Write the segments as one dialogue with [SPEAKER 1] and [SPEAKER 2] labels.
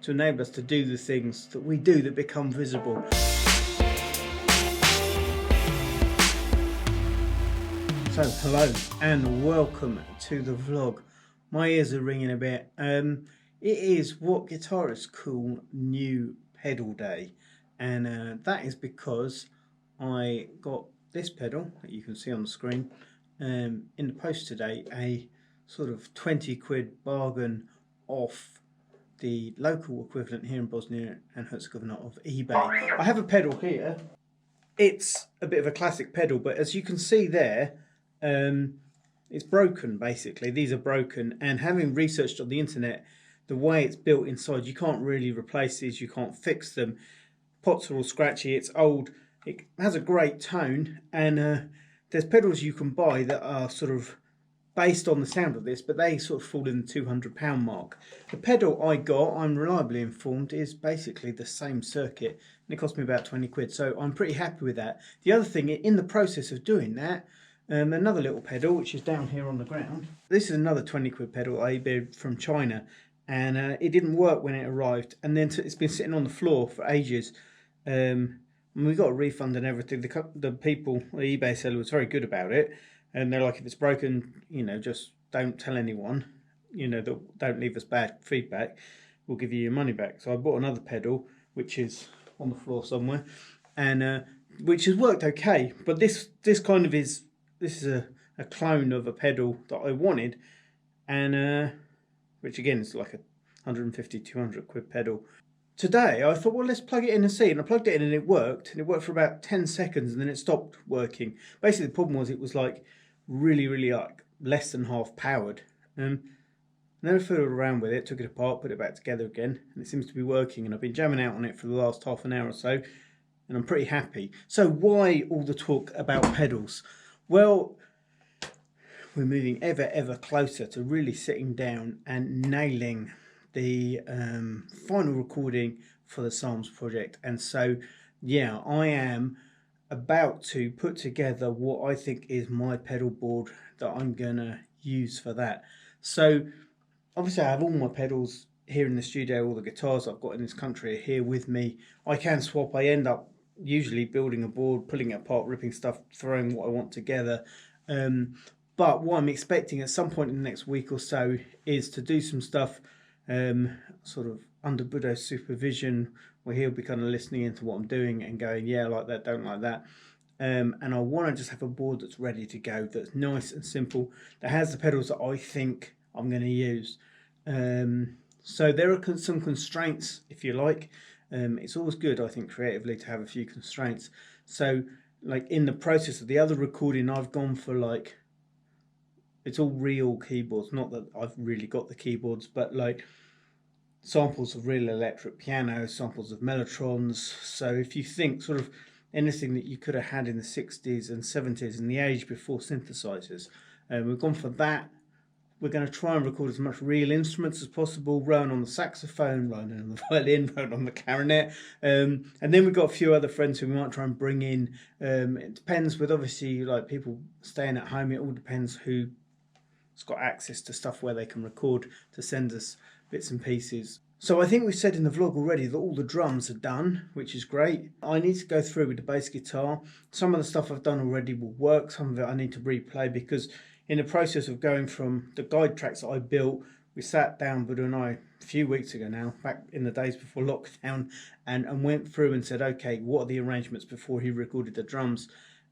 [SPEAKER 1] to enable us to do the things that we do that become visible. So hello and welcome to the vlog. My ears are ringing a bit. It is what guitarists call new pedal day, and that is because I got this pedal that you can see on the screen in the post today, a sort of 20 quid bargain off the local equivalent here in Bosnia and Herzegovina of eBay. I have a pedal here. It's a bit of a classic pedal, but as you can see there, it's broken basically. These are broken, and having researched on the internet the way it's built inside, you can't really replace these, you can't fix them. Pots are all scratchy, it's old, it has a great tone, and there's pedals you can buy that are sort of based on the sound of this, but they sort of fall in the £200 mark. The pedal I got, I'm reliably informed, is basically the same circuit, and it cost me about 20 quid, so I'm pretty happy with that. The other thing, in the process of doing that, another little pedal which is down here on the ground. This is another 20 quid pedal I bought from China, and it didn't work when it arrived, and then it's been sitting on the floor for ages. And we got a refund and everything. The people, the eBay seller, was very good about it, and they're like, if it's broken, you know, just don't tell anyone, you know, don't leave us bad feedback, we'll give you your money back. So I bought another pedal which is on the floor somewhere, and which has worked okay, but this kind of is, this is a clone of a pedal that I wanted, and which again is like a 150-200 quid pedal. Today I thought, well, let's plug it in and see, and I plugged it in and it worked for about 10 seconds and then it stopped working. Basically the problem was it was like really like less than half powered. And then I fiddled around with it, took it apart, put it back together again, and it seems to be working, and I've been jamming out on it for the last half an hour or so, and I'm pretty happy. So why all the talk about pedals? Well, we're moving ever closer to really sitting down and nailing the final recording for the Psalms project. And so, yeah, I am about to put together what I think is my pedal board that I'm gonna use for that. So, obviously I have all my pedals here in the studio, all the guitars I've got in this country are here with me. I can swap, I end up usually building a board, pulling it apart, ripping stuff, throwing what I want together. But what I'm expecting at some point in the next week or so is to do some stuff sort of under Buddha's supervision, where he'll be kind of listening into what I'm doing and going, yeah, like that, don't like that. And I want to just have a board that's ready to go, that's nice and simple, that has the pedals that I think I'm going to use. So there are some constraints, if you like. It's always good, I think, creatively to have a few constraints. So like in the process of the other recording, I've gone for like, it's all real keyboards, not that I've really got the keyboards, but like samples of real electric piano, samples of mellotrons. So if you think sort of anything that you could have had in the 60s and 70s, in the age before synthesizers, we've gone for that. We're going to try and record as much real instruments as possible. Rowan on the saxophone, Rowan on the violin, Rowan on the clarinet. And then we've got a few other friends who we might try and bring in. It depends, with obviously like people staying at home, it all depends who's got access to stuff where they can record to send us bits and pieces. So I think we said in the vlog already that all the drums are done, which is great. I need to go through with the bass guitar. Some of the stuff I've done already will work. Some of it I need to replay, because in the process of going from the guide tracks that I built, we sat down, Buddha and I, a few weeks ago now, back in the days before lockdown, and went through and said, okay, what are the arrangements before he recorded the drums?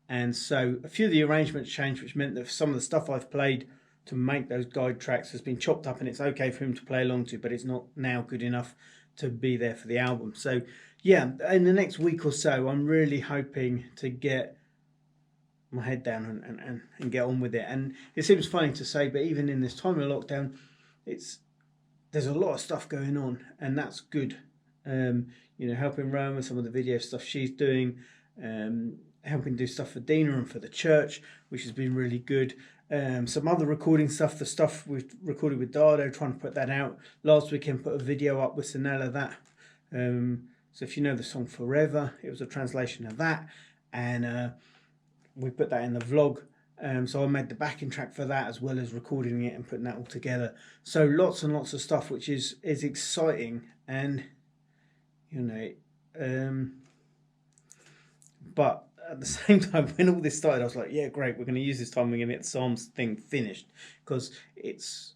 [SPEAKER 1] And so a few of the arrangements changed, which meant that some of the stuff I've played to make those guide tracks has been chopped up, and it's okay for him to play along to, but it's not now good enough to be there for the album. So yeah, in the next week or so, I'm really hoping to get my head down and get on with it. And it seems funny to say, but even in this time of lockdown, there's a lot of stuff going on, and that's good. You know, helping Rome with some of the video stuff she's doing, helping do stuff for Dina and for the church, which has been really good. Some other recording stuff, the stuff we've recorded with Dardo, trying to put that out. Last weekend put a video up with Sinella, that. So if you know the song Forever, it was a translation of that, and we put that in the vlog. So I made the backing track for that as well as recording it and putting that all together. So lots and lots of stuff, which is exciting. And you know, but at the same time, when all this started, I was like, yeah, great, we're going to use this time, we're going to get the Psalms thing finished, because it's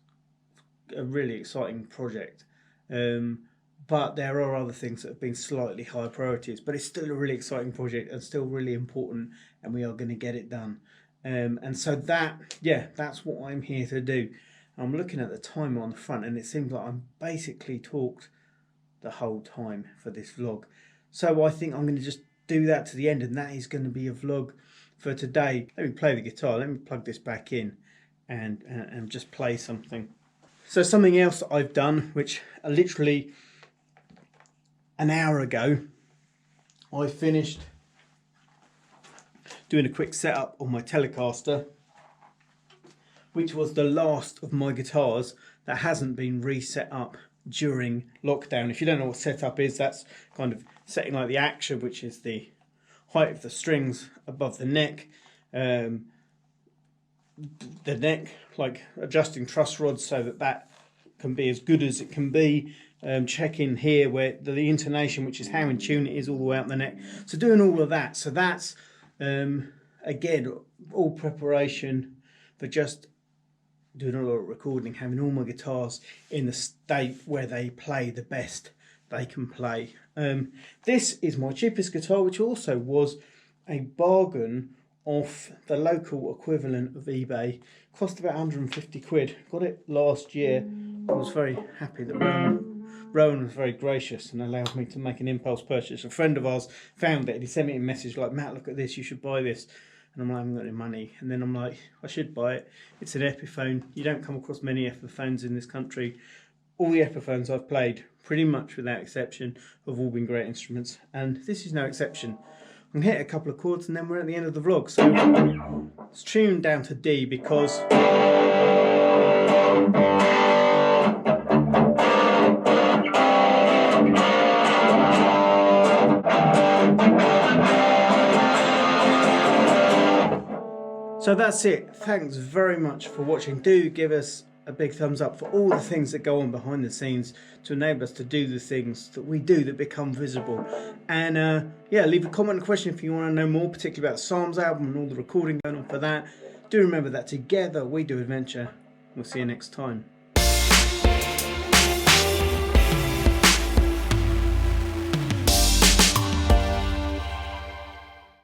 [SPEAKER 1] a really exciting project. But there are other things that have been slightly higher priorities, but it's still a really exciting project and still really important, and we are going to get it done. And so that's what I'm here to do. I'm looking at the timer on the front, and it seems like I'm basically talked the whole time for this vlog. So I think I'm going to just do that to the end, and that is going to be a vlog for today. Let me play the guitar. Let me plug this back in and just play something. So something else that I've done, which literally an hour ago, I finished doing a quick setup on my Telecaster, which was the last of my guitars that hasn't been reset up during lockdown. If you don't know what setup is, that's kind of setting like the action, which is the height of the strings above the neck, like adjusting truss rods so that can be as good as it can be. Checking here where the intonation, which is how in tune it is, all the way up the neck. So doing all of that. So that's again all preparation for just doing a lot of recording, having all my guitars in the state where they play the best they can play. This is my cheapest guitar, which also was a bargain off the local equivalent of eBay. Cost about 150 quid. Got it last year. I was very happy that Rowan was very gracious and allowed me to make an impulse purchase. A friend of ours found it and he sent me a message like, Matt, look at this, you should buy this. And I'm like, I haven't got any money. And then I'm like, I should buy it. It's an Epiphone. You don't come across many Epiphones in this country. All the Epiphones I've played, pretty much without exception, have all been great instruments. And this is no exception. I'm going to hit a couple of chords and then we're at the end of the vlog. So it's tuned down to D because so that's it. Thanks very much for watching. Do give us a big thumbs up for all the things that go on behind the scenes to enable us to do the things that we do that become visible. And yeah, leave a comment and a question if you want to know more, particularly about the Psalms album and all the recording going on for that. Do remember that together we do adventure. We'll see you next time.